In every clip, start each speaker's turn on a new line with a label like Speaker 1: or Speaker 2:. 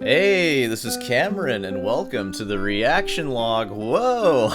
Speaker 1: Hey, this is Cameron, and welcome to the reaction log. Whoa!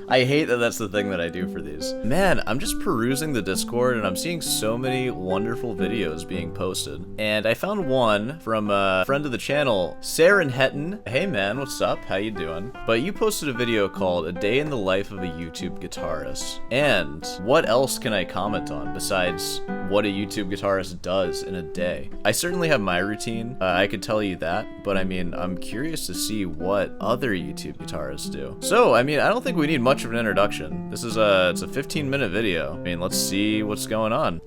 Speaker 1: I hate that that's the thing that I do for these. Man, I'm just perusing the Discord, and I'm seeing so many wonderful videos being posted. And I found one from a friend of the channel, Saren Hetton. Hey man, what's up? How you doing? But you posted a video called A Day in the Life of a YouTube Guitarist. And what else can I comment on besides what a YouTube guitarist does in a day? I certainly have my routine, I could tell you that, but I mean, I'm curious to see what other YouTube guitarists do. So, I mean, I don't think we need much of an introduction. This is it's a 15-minute video. I mean, let's see what's going on.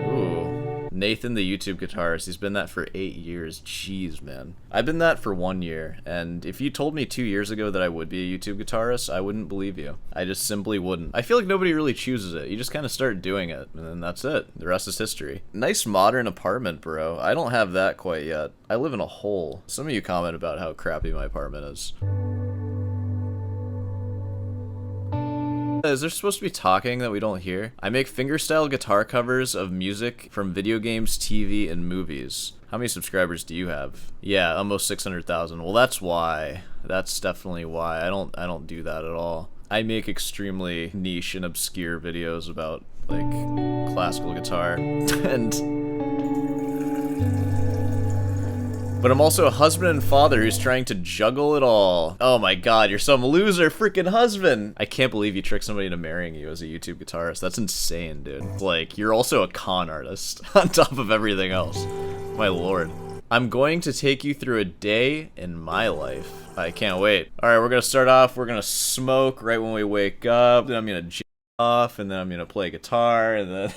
Speaker 1: Ooh, Nathan the YouTube guitarist, he's been that for 8 years. Jeez, man. I've been that for 1 year, and if you told me 2 years ago that I would be a YouTube guitarist, I wouldn't believe you. I just simply wouldn't. I feel like nobody really chooses it. You just kind of start doing it, and then that's it. The rest is history. Nice modern apartment, bro. I don't have that quite yet. I live in a hole. Some of you comment about how crappy my apartment is. Is there supposed to be talking that we don't hear? I make fingerstyle guitar covers of music from video games, TV, and movies. How many subscribers do you have? Yeah, almost 600,000. Well, that's why. That's definitely why. I don't do that at all. I make extremely niche and obscure videos about, like, classical guitar. But I'm also a husband and father who's trying to juggle it all. Oh my god, you're some loser freaking husband! I can't believe you tricked somebody into marrying you as a YouTube guitarist. That's insane, dude. Like, you're also a con artist on top of everything else. My lord. I'm going to take you through a day in my life. I can't wait. Alright, we're gonna start off, we're gonna smoke right when we wake up, then I'm gonna j off, and then I'm gonna play guitar, and then,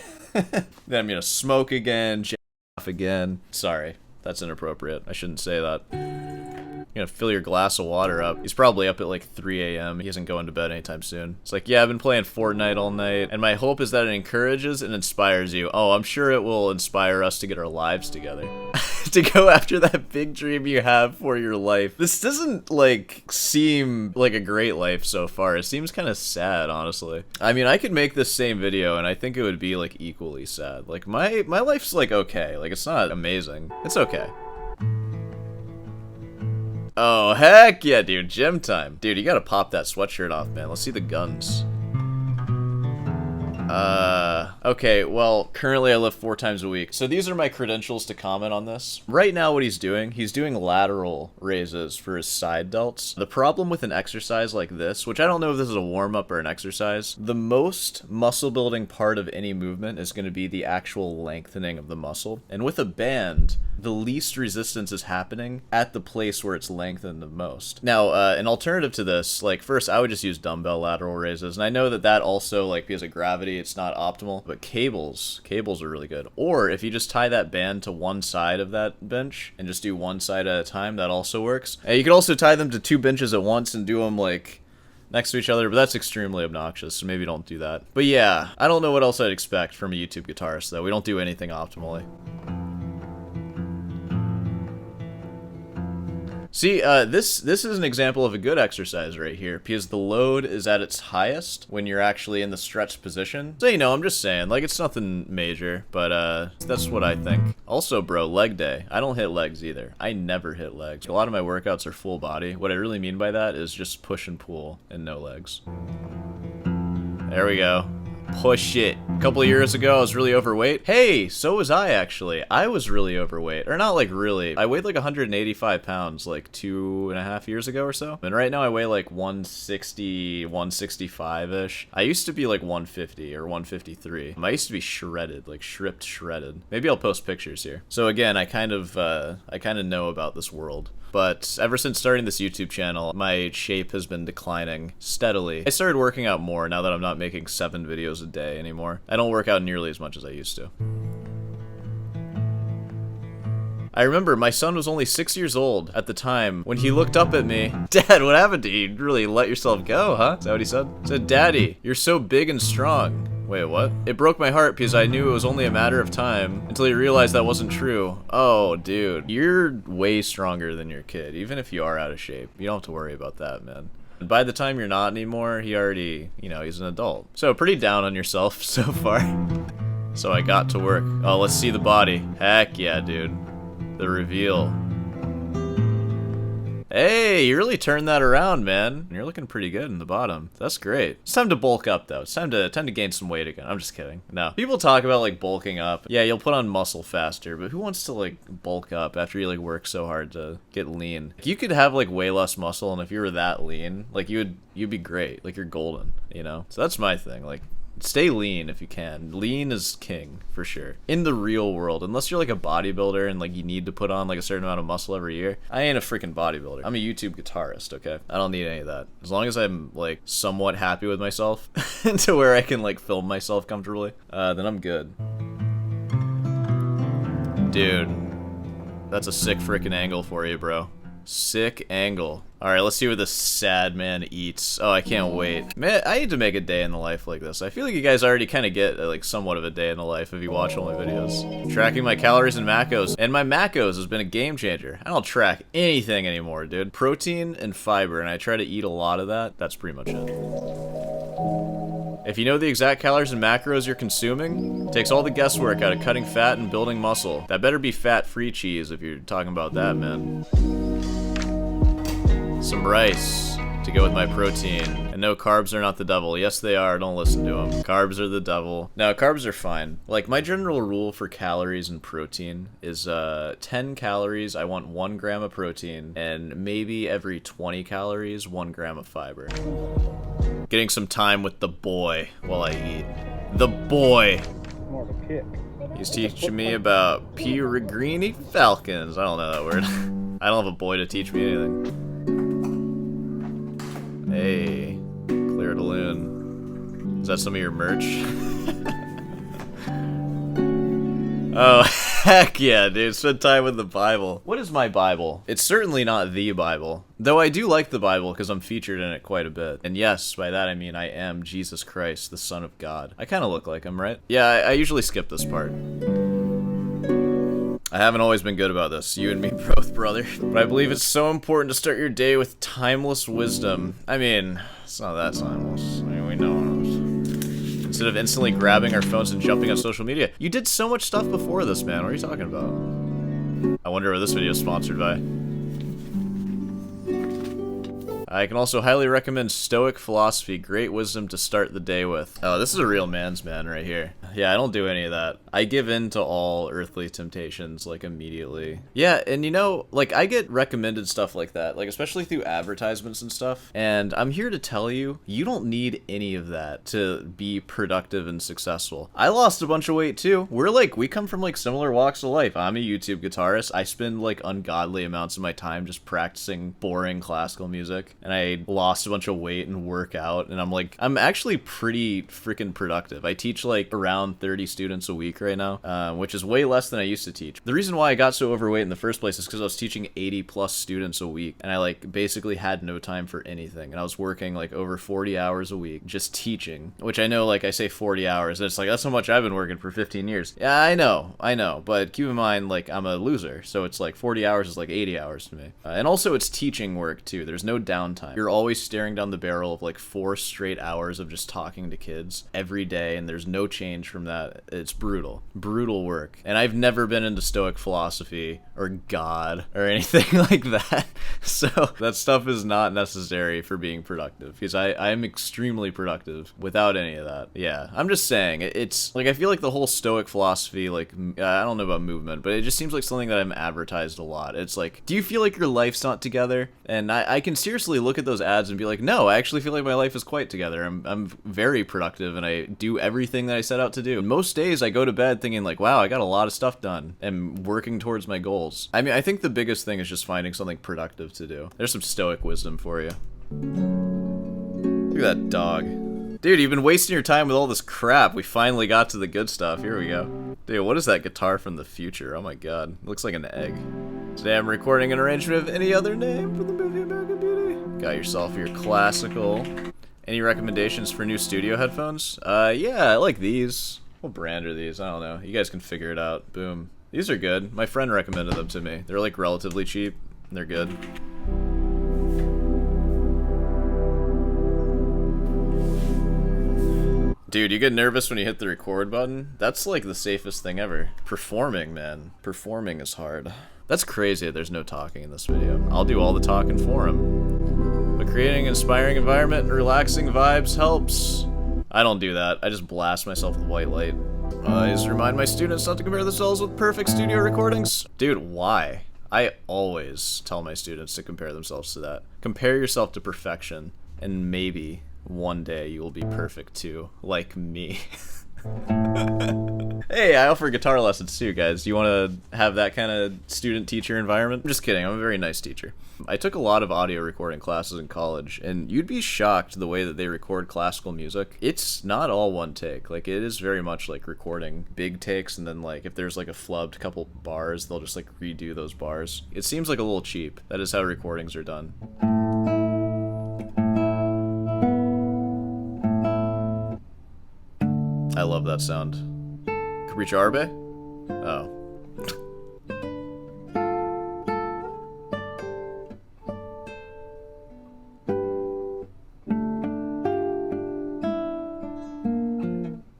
Speaker 1: then I'm gonna smoke again, j off again. Sorry. That's inappropriate. I shouldn't say that. You're gonna fill your glass of water up. He's probably up at like 3 a.m. He isn't going to bed anytime soon. It's like, yeah, I've been playing Fortnite all night, and my hope is that it encourages and inspires you. Oh, I'm sure it will inspire us to get our lives together. To go after that big dream you have for your life. This doesn't, like, seem like a great life so far. It seems kind of sad, honestly. I mean, I could make this same video, and I think it would be, like, equally sad. Like, my life's, like, okay. Like, it's not amazing. It's okay. Oh, heck yeah, dude. Gym time. Dude, you gotta pop that sweatshirt off, man. Let's see the guns. Okay, well, currently I lift 4 times a week. So these are my credentials to comment on this. Right now what he's doing lateral raises for his side delts. The problem with an exercise like this, which I don't know if this is a warm-up or an exercise, the most muscle-building part of any movement is going to be the actual lengthening of the muscle. And with a band, the least resistance is happening at the place where it's lengthened the most. Now, an alternative to this, like, first, I would just use dumbbell lateral raises, and I know that that also, like, because of gravity, it's not optimal, but cables are really good. Or if you just tie that band to one side of that bench and just do one side at a time, that also works. And you could also tie them to 2 benches at once and do them, like, next to each other, but that's extremely obnoxious, so maybe don't do that. But yeah, I don't know what else I'd expect from a YouTube guitarist, though. We don't do anything optimally. See, this is an example of a good exercise right here, because the load is at its highest when you're actually in the stretched position. So, you know, I'm just saying, like, it's nothing major, but, that's what I think. Also, bro, leg day. I don't hit legs either. I never hit legs. A lot of my workouts are full body. What I really mean by that is just push and pull and no legs. There we go. Push it. A couple of years ago, I was really overweight. Hey, so was I, actually. I was really overweight. Or not, like, really. I weighed, like, 185 pounds, like, 2.5 years ago or so. And right now, I weigh, like, 160, 165-ish. I used to be, like, 150 or 153. I used to be shredded, like, shredded. Maybe I'll post pictures here. So, again, I kind of know about this world. But ever since starting this YouTube channel, my shape has been declining steadily. I started working out more now that I'm not making 7 videos a day anymore. I don't work out nearly as much as I used to. I remember my son was only 6 years old at the time when he looked up at me. Dad, what happened to you? You really let yourself go, huh? Is that what he said? He said, Daddy, you're so big and strong. Wait, what? It broke my heart because I knew it was only a matter of time until he realized that wasn't true. Oh, dude, you're way stronger than your kid, even if you are out of shape. You don't have to worry about that, man. And by the time you're not anymore, he already, you know, he's an adult. So pretty down on yourself so far. So I got to work. Oh, let's see the body. Heck yeah, dude. The reveal. Hey, you really turned that around, man. You're looking pretty good in the bottom. That's great. It's time to bulk up, though. It's time to gain some weight again. I'm just kidding. No. People talk about, like, bulking up. Yeah, you'll put on muscle faster, but who wants to, like, bulk up after you, like, work so hard to get lean? You could have, like, way less muscle, and if you were that lean, like, you'd be great. Like, you're golden, you know? So that's my thing. Like, stay lean if you can. Lean is king, for sure. In the real world, unless you're like a bodybuilder and like you need to put on like a certain amount of muscle every year, I ain't a freaking bodybuilder. I'm a YouTube guitarist, okay? I don't need any of that. As long as I'm like somewhat happy with myself to where I can like film myself comfortably, then I'm good. Dude, that's a sick freaking angle for you, bro. Sick angle. Alright, let's see what this sad man eats. Oh, I can't wait. Man, I need to make a day in the life like this. I feel like you guys already kind of get like somewhat of a day in the life if you watch all my videos. Tracking my calories and macros. And my macros has been a game changer. I don't track anything anymore, dude. Protein and fiber, and I try to eat a lot of that. That's pretty much it. If you know the exact calories and macros you're consuming, it takes all the guesswork out of cutting fat and building muscle. That better be fat-free cheese if you're talking about that, man. Some rice to go with my protein. And no, carbs are not the devil. Yes, they are. Don't listen to them. Carbs are the devil. No, carbs are fine. Like, my general rule for calories and protein is 10 calories, I want 1 gram of protein, and maybe every 20 calories, 1 gram of fiber. Getting some time with the boy while I eat. The boy!
Speaker 2: More of a kick.
Speaker 1: He's teaching me about Peregrine falcons. I don't know that word. I don't have a boy to teach me anything. Hey, clear to loon. Is that some of your merch? Oh, heck yeah, dude. Spend time with the Bible. What is my Bible? It's certainly not the Bible. Though I do like the Bible because I'm featured in it quite a bit. And yes, by that I mean I am Jesus Christ, the Son of God. I kind of look like him, right? Yeah, I usually skip this part. I haven't always been good about this, you and me both, brother. But I believe it's so important to start your day with timeless wisdom. I mean, it's not that timeless. I mean, we know it. Instead of instantly grabbing our phones and jumping on social media. You did so much stuff before this, man. What are you talking about? I wonder what this video is sponsored by. I can also highly recommend Stoic Philosophy, great wisdom to start the day with. Oh, this is a real man's man right here. Yeah, I don't do any of that. I give in to all earthly temptations, like, immediately. Yeah, and you know, like, I get recommended stuff like that, like, especially through advertisements and stuff, and I'm here to tell you, you don't need any of that to be productive and successful. I lost a bunch of weight, too. We come from, like, similar walks of life. I'm a YouTube guitarist. I spend, like, ungodly amounts of my time just practicing boring classical music. And I lost a bunch of weight and work out, and I'm actually pretty freaking productive. I teach like around 30 students a week right now, which is way less than I used to teach. The reason why I got so overweight in the first place is because I was teaching 80 plus students a week, and I like basically had no time for anything, and I was working like over 40 hours a week just teaching, which I know, like, I say 40 hours, and it's like, that's how much I've been working for 15 years. Yeah, I know, but keep in mind, like, I'm a loser, so it's like 40 hours is like 80 hours to me. And also it's teaching work too. There's no downtime. You're always staring down the barrel of like 4 straight hours of just talking to kids every day, and there's no change from that. It's brutal work. And I've never been into Stoic philosophy or God or anything like that, so that stuff is not necessary for being productive, because I am extremely productive without any of that. Yeah, I'm just saying, it's like, I feel like the whole Stoic philosophy, like, I don't know about movement, but it just seems like something that I'm advertised a lot. It's like, do you feel like your life's not together? And I can seriously look at those ads and be like, no, I actually feel like my life is quite together. I'm very productive, and I do everything that I set out to do. And most days I go to bed thinking like, wow, I got a lot of stuff done and working towards my goals. I mean, I think the biggest thing is just finding something productive to do. There's some Stoic wisdom for you. Look at that dog. Dude, you've been wasting your time with all this crap. We finally got to the good stuff. Here we go. Dude, what is that guitar from the future? Oh my god. It looks like an egg. Today I'm recording an arrangement of Any Other Name from the movie American Beauty. Got yourself your classical. Any recommendations for new studio headphones? Yeah, I like these. What brand are these? I don't know. You guys can figure it out. Boom. These are good. My friend recommended them to me. They're like relatively cheap. They're good. Dude, you get nervous when you hit the record button? That's like the safest thing ever. Performing, man. Performing is hard. That's crazy that there's no talking in this video. I'll do all the talking for him. But creating an inspiring environment and relaxing vibes helps. I don't do that. I just blast myself with white light. I just remind my students not to compare themselves with perfect studio recordings. Dude, why? I always tell my students to compare themselves to that. Compare yourself to perfection, and maybe one day you will be perfect too, like me. Hey, I offer guitar lessons too, guys. You want to have that kind of student-teacher environment? I'm just kidding, I'm a very nice teacher. I took a lot of audio recording classes in college, and you'd be shocked the way that they record classical music. It's not all one take. Like, it is very much like recording big takes, and then, like, if there's, like, a flubbed couple bars, they'll just, like, redo those bars. It seems like a little cheap. That is how recordings are done. I love that sound. Capriccio Arbe? Oh.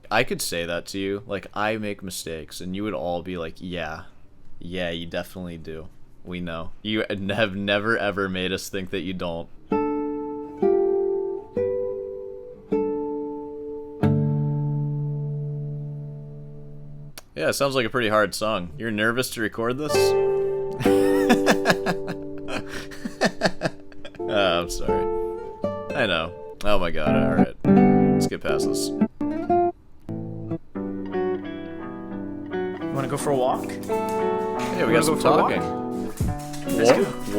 Speaker 1: I could say that to you, like, I make mistakes, and you would all be like, yeah, you definitely do. We know. You have never ever made us think that you don't. Yeah, it sounds like a pretty hard song. You're nervous to record this? Oh, I'm sorry. I know. Oh my god, alright. Let's get past this.
Speaker 2: Want to go for a walk?
Speaker 1: Yeah, we got some talking.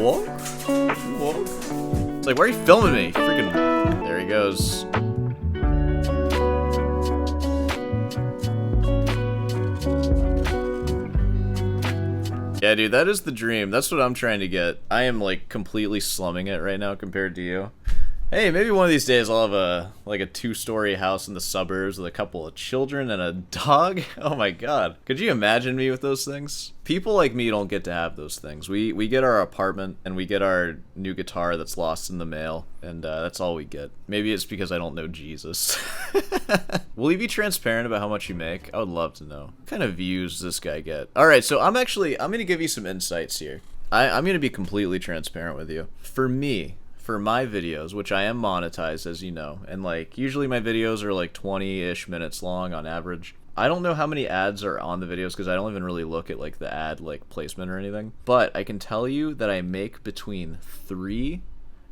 Speaker 1: Walk? It's like, why are you filming me? Freaking. There he goes. Yeah, dude, that is the dream. That's what I'm trying to get. I am, like, completely slumming it right now compared to you. Hey, maybe one of these days I'll have a 2-story house in the suburbs with a couple of children and a dog. Oh my god. Could you imagine me with those things? People like me don't get to have those things. We get our apartment and we get our new guitar that's lost in the mail, and that's all we get. Maybe it's because I don't know Jesus. Will you be transparent about how much you make? I would love to know. What kind of views does this guy get? Alright, so I'm gonna give you some insights here. I'm gonna be completely transparent with you. For me, for my videos, which I am monetized, as you know, and like usually my videos are like 20-ish minutes long on average. I don't know how many ads are on the videos because I don't even really look at like the ad like placement or anything, but I can tell you that I make between 3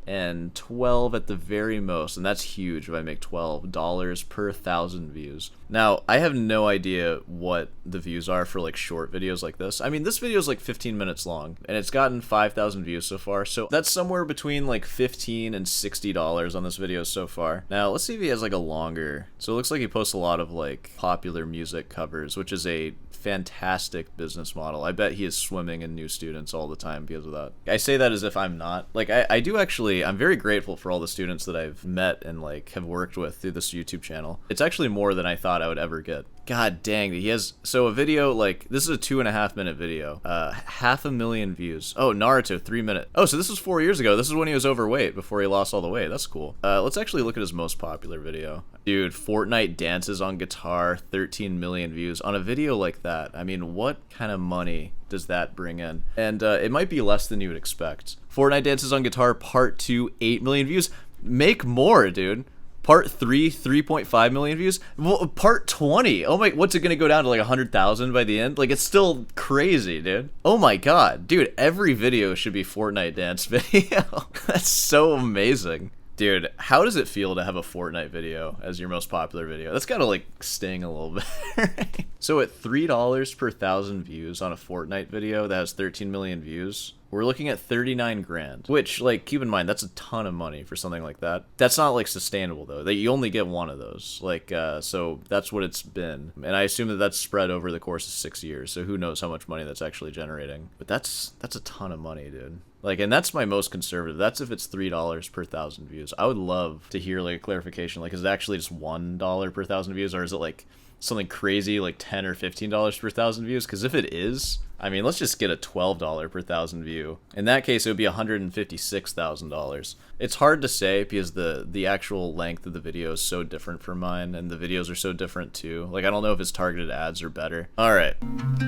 Speaker 1: and 12 at the very most, and that's huge if I make $12 per 1,000 views. Now, I have no idea what the views are for like short videos like this. I mean, this video is like 15 minutes long, and it's gotten 5,000 views so far, so that's somewhere between like $15 and $60 on this video so far. Now, let's see if he has like a longer. So it looks like he posts a lot of like popular music covers, which is a fantastic business model. I bet he is swimming in new students all the time because of that. I say that as if I'm not. Like, I do actually, I'm very grateful for all the students that I've met and like have worked with through this YouTube channel. It's actually more than I thought I would ever get. God dang, he has, so a video, like, this is a 2.5 minute video, 500,000 views. Oh, Naruto, 3 minute. Oh, so this was 4 years ago. This is when he was overweight, before he lost all the weight. That's cool. Let's actually look at his most popular video. Dude, Fortnite dances on guitar, 13 million views. On a video like that, I mean, what kind of money does that bring in? And it might be less than you would expect. Fortnite dances on guitar, part 2, 8 million views. Make more, dude. Part 3, 3.5 million views. Well, part 20. Oh my, what's it gonna go down to like 100,000 by the end? Like, it's still crazy, dude. Oh my god. Dude, every video should be Fortnite dance video. That's so amazing. Dude, how does it feel to have a Fortnite video as your most popular video? That's gotta like sting a little bit. So at $3 per 1,000 views on a Fortnite video that has 13 million views, we're looking at 39 grand, which, like, keep in mind, that's a ton of money for something like that. That's not, like, sustainable, though. That you only get one of those. Like, so that's what it's been. And I assume that that's spread over the course of 6 years, so who knows how much money that's actually generating. But that's a ton of money, dude. Like, and that's my most conservative. That's if it's $3 per 1,000 views. I would love to hear, like, a clarification. Like, is it actually just $1 per 1,000 views, or is it, like, something crazy like $10 or $15 per 1,000 views? Because if it is, I mean, let's just get a $12 per 1,000 view. In that case, it would be $156,000. It's hard to say because the actual length of the video is so different from mine, and the videos are so different too. Like, I don't know if his targeted ads are better. All right,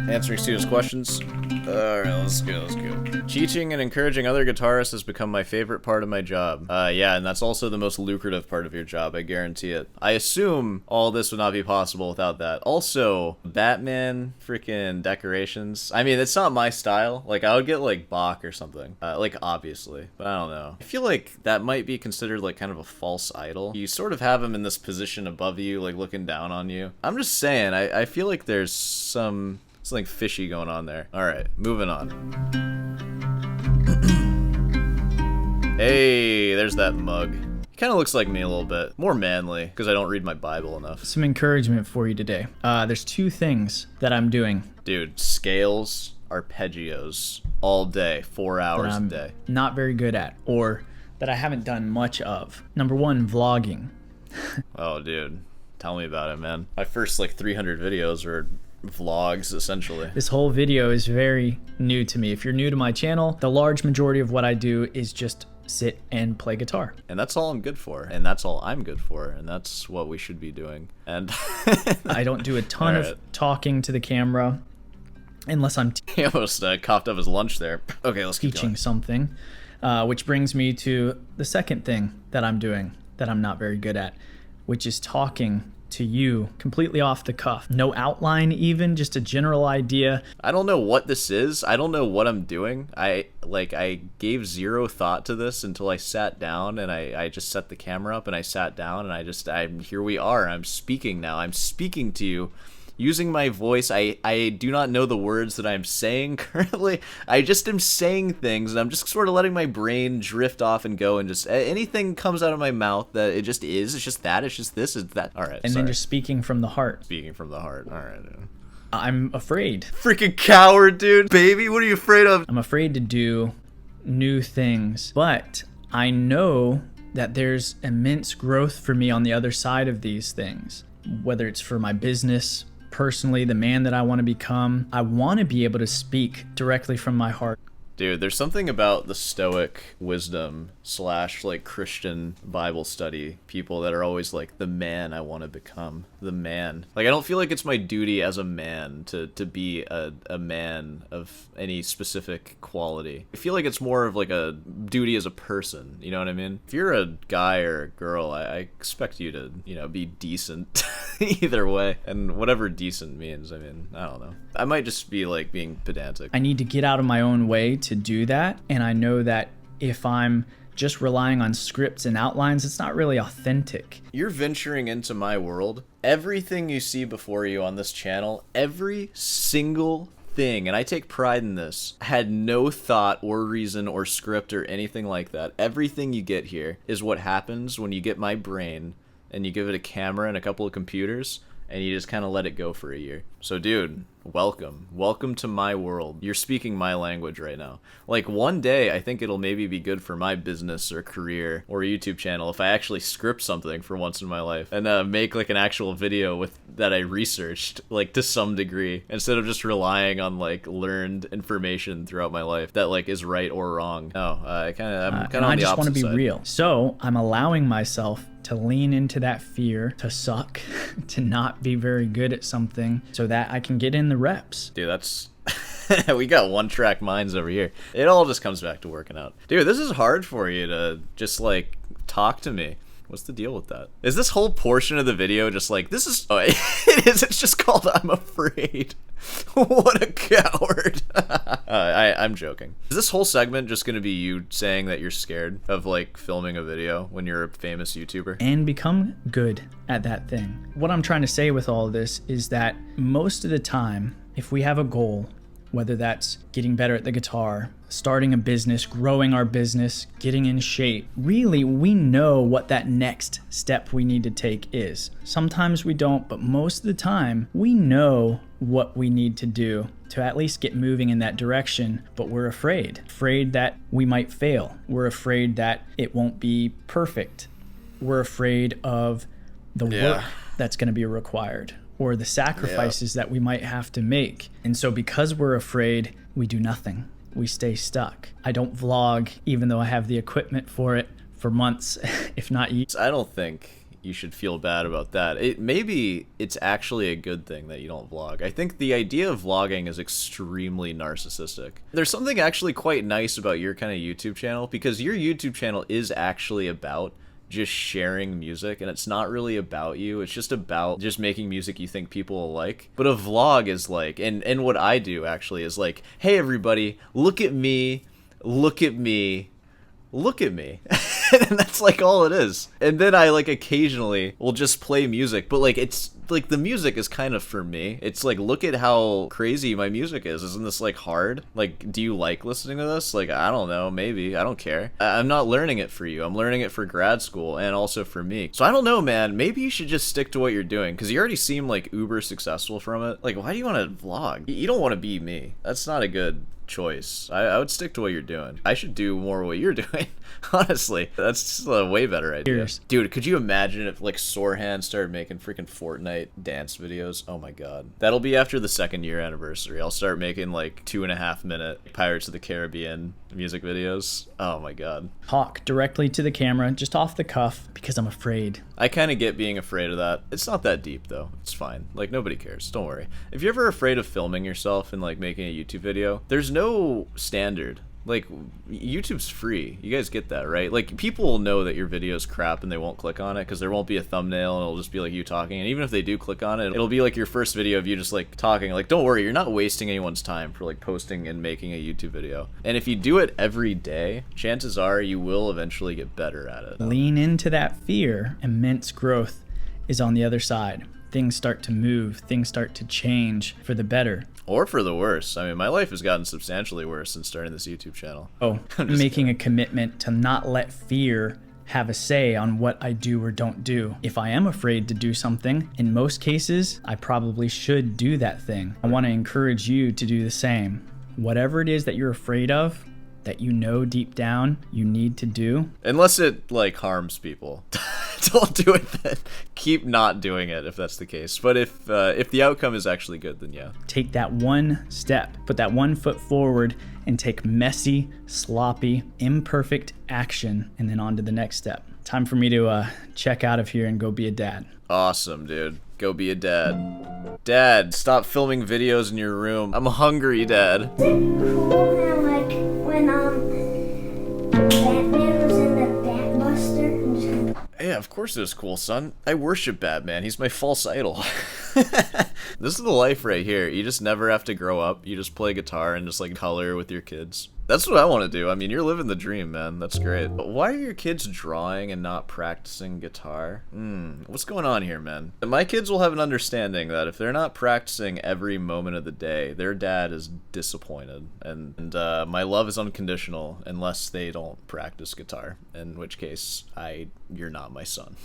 Speaker 1: answering students' questions. All right, let's go. Teaching and encouraging other guitarists has become my favorite part of my job. Yeah, and that's also the most lucrative part of your job, I guarantee it. I assume all this would not be possible without that. Also, Batman freaking decorations. I mean, it's not my style. Like, I would get like Bach or something. Like, obviously, but I don't know. I feel like that might be considered like kind of a false idol. You sort of have him in this position above you, like looking down on you. I'm just saying, I feel like there's something fishy going on there. All right, moving on. Hey, there's that mug. He kind of looks like me a little bit. More manly, because I don't read my Bible enough.
Speaker 2: Some encouragement for you today. There's 2 things that I'm doing.
Speaker 1: Dude, scales, arpeggios, all day, 4 hours a day.
Speaker 2: Not very good at, or that I haven't done much of. Number 1, vlogging.
Speaker 1: Oh, dude. Tell me about it, man. My first, like, 300 videos were vlogs, essentially.
Speaker 2: This whole video is very new to me. If you're new to my channel, the large majority of what I do is just sit and play guitar.
Speaker 1: And that's all I'm good for. And that's all I'm good for. And that's what we should be doing. And
Speaker 2: I don't do a ton of talking to the camera unless I'm
Speaker 1: he almost coughed up his lunch there. Okay, let's keep
Speaker 2: teaching
Speaker 1: going.
Speaker 2: something. Which brings me to the second thing that I'm doing that I'm not very good at, which is talking to you completely off the cuff. No outline even, just a general idea.
Speaker 1: I don't know what this is. I don't know what I'm doing. I gave zero thought to this until I sat down and I just set the camera up and I sat down and here we are. I'm speaking now. I'm speaking to you. Using my voice, I do not know the words that I'm saying currently. I just am saying things, and I'm just sort of letting my brain drift off and go, and just anything comes out of my mouth that it just is. It's just that. It's just this. It's that. All right.
Speaker 2: And then just speaking from the heart.
Speaker 1: Speaking from the heart. All right. Dude.
Speaker 2: I'm afraid.
Speaker 1: Freaking coward, dude. Baby, what are you afraid of?
Speaker 2: I'm afraid to do new things, but I know that there's immense growth for me on the other side of these things, whether it's for my business, personally, the man that I want to become. I want to be able to speak directly from my heart.
Speaker 1: Dude, there's something about the Stoic wisdom / like Christian Bible study people that are always like, the man I want to become, the man. Like, I don't feel like it's my duty as a man to be a man of any specific quality. I feel like it's more of like a duty as a person, you know what I mean? If you're a guy or a girl, I expect you to, be decent either way. And whatever decent means, I mean, I don't know. I might just be like being pedantic.
Speaker 2: I need to get out of my own way to do that, and I know that if I'm just relying on scripts and outlines, it's not really authentic.
Speaker 1: You're venturing into my world. Everything you see before you on this channel, every single thing, and I take pride in this, had no thought or reason or script or anything like that. Everything you get here is what happens when you get my brain and you give it a camera and a couple of computers and you just kind of let it go for a year. So, dude, welcome to my world. You're speaking my language right now. Like, one day I think it'll maybe be good for my business or career or YouTube channel if I actually script something for once in my life and make like an actual video with that I researched, like, to some degree, instead of just relying on like learned information throughout my life that like is right or wrong. No, I'm kind of on the opposite side.
Speaker 2: I just want to be real. So I'm allowing myself to lean into that fear, to suck, to not be very good at something so that I can get in the reps.
Speaker 1: Dude, that's... we got one-track minds over here. It all just comes back to working out. Dude, this is hard for you to just, like, talk to me. What's the deal with that? Is this whole portion of the video just like, this is... Oh, it is. It's just called I'm Afraid. What a coward. I'm joking. Is this whole segment just going to be you saying that you're scared of, like, filming a video when you're a famous YouTuber?
Speaker 2: And become good at that thing. What I'm trying to say with all of this is that most of the time, if we have a goal, whether that's getting better at the guitar, starting a business, growing our business, getting in shape, really, we know what that next step we need to take is. Sometimes we don't, but most of the time, we know what we need to do to at least get moving in that direction, but we're afraid that we might fail. We're afraid that it won't be perfect. We're afraid of the work that's going to be required. or the sacrifices that we might have to make. And so because we're afraid, we do nothing. We stay stuck. I don't vlog, even though I have the equipment for it, for months, if not years.
Speaker 1: I don't think you should feel bad about that. Maybe it's actually a good thing that you don't vlog. I think the idea of vlogging is extremely narcissistic. There's something actually quite nice about your kind of YouTube channel, because your YouTube channel is actually about just sharing music, and it's not really about you. It's just about just making music you think people will like. But a vlog is like, and what I do actually is like, hey everybody, look at me, look at me, look at me. And that's like all it is. And then I like occasionally will just play music, but like it's like the music is kind of for me. It's like, look at how crazy my music is. Isn't this like hard? Like, do you like listening to this? Like, I don't know, maybe. I don't care. I'm not learning it for you. I'm learning it for grad school and also for me. So I don't know, man. Maybe you should just stick to what you're doing, because you already seem like uber successful from it. Like, why do you want to vlog? You don't want to be me. That's not a good choice. I would stick to what you're doing. I should do more what you're doing. Honestly, that's a way better idea.
Speaker 2: Cheers.
Speaker 1: Dude, could you imagine if like Sorehand started making freaking Fortnite dance videos? Oh my god. That'll be after the 2nd year anniversary. I'll start making like 2.5-minute Pirates of the Caribbean music videos. Oh my god.
Speaker 2: Talk directly to the camera, just off the cuff, because I'm afraid.
Speaker 1: I kind of get being afraid of that. It's not that deep though. It's fine. Like, nobody cares. Don't worry. If you're ever afraid of filming yourself and like making a YouTube video, there's no standard. Like, YouTube's free. You guys get that, right? Like, people will know that your video's crap and they won't click on it because there won't be a thumbnail and it'll just be like you talking. And even if they do click on it, it'll be like your first video of you just like talking. Like, don't worry, you're not wasting anyone's time for like posting and making a YouTube video. And if you do it every day, chances are you will eventually get better at it.
Speaker 2: Lean into that fear. Immense growth is on the other side. Things start to move, things start to change for the better.
Speaker 1: Or for the worse. I mean, my life has gotten substantially worse since starting this YouTube channel.
Speaker 2: Oh, making a commitment to not let fear have a say on what I do or don't do. If I am afraid to do something, in most cases, I probably should do that thing. I want to encourage you to do the same. Whatever it is that you're afraid of, that you know deep down you need to do.
Speaker 1: Unless it like harms people. Don't do it then. Keep not doing it if that's the case. But if the outcome is actually good, then yeah.
Speaker 2: Take that one step, put that one foot forward, and take messy, sloppy, imperfect action, and then on to the next step. Time for me to check out of here and go be a dad.
Speaker 1: Awesome, dude. Go be a dad. Dad, stop filming videos in your room. I'm hungry, Dad.
Speaker 3: Cool, like when Batman was in the Batbuster.
Speaker 1: Yeah, of course it was cool, son. I worship Batman. He's my false idol. This is the life right here. You just never have to grow up. You just play guitar and just like color with your kids. That's what I want to do. I mean, you're living the dream, man. That's great. But why are your kids drawing and not practicing guitar? What's going on here, man? My kids will have an understanding that if they're not practicing every moment of the day, their dad is disappointed. And my love is unconditional unless they don't practice guitar, in which case, you're not my son.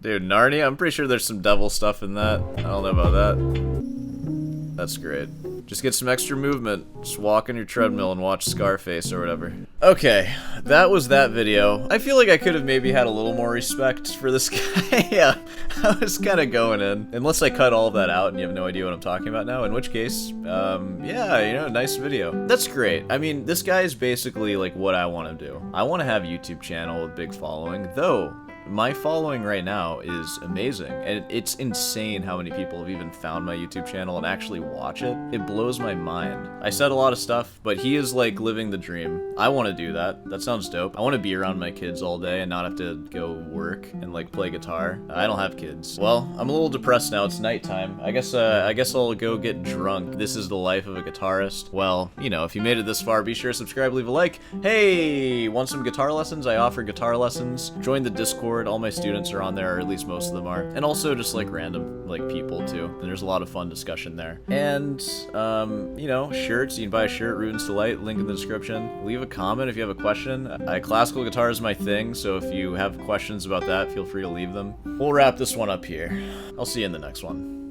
Speaker 1: Dude, Narnia, I'm pretty sure there's some devil stuff in that. I don't know about that. That's great. Just get some extra movement. Just walk on your treadmill and watch Scarface or whatever. Okay, that was that video. I feel like I could have maybe had a little more respect for this guy. Yeah, I was kind of going in. Unless I cut all of that out and you have no idea what I'm talking about now, in which case, yeah, you know, nice video. That's great. I mean, this guy is basically like what I want to do. I want to have a YouTube channel with big following, though my following right now is amazing, and it's insane how many people have even found my YouTube channel and actually watch it. It blows my mind. I said a lot of stuff, but he is like living the dream. I want to do that. That sounds dope. I want to be around my kids all day and not have to go work and like play guitar. I don't have kids. Well, I'm a little depressed now. It's nighttime. I guess I'll go get drunk. This is the life of a guitarist. Well, you know, if you made it this far, be sure to subscribe, leave a like. Hey, want some guitar lessons? I offer guitar lessons. Join the Discord. All my students are on there, or at least most of them are. And also just like random like people too. And there's a lot of fun discussion there. And you know, shirts. You can buy a shirt, Rudens Delight, link in the description. Leave a comment if you have a question. Classical guitar is my thing, so if you have questions about that, feel free to leave them. We'll wrap this one up here. I'll see you in the next one.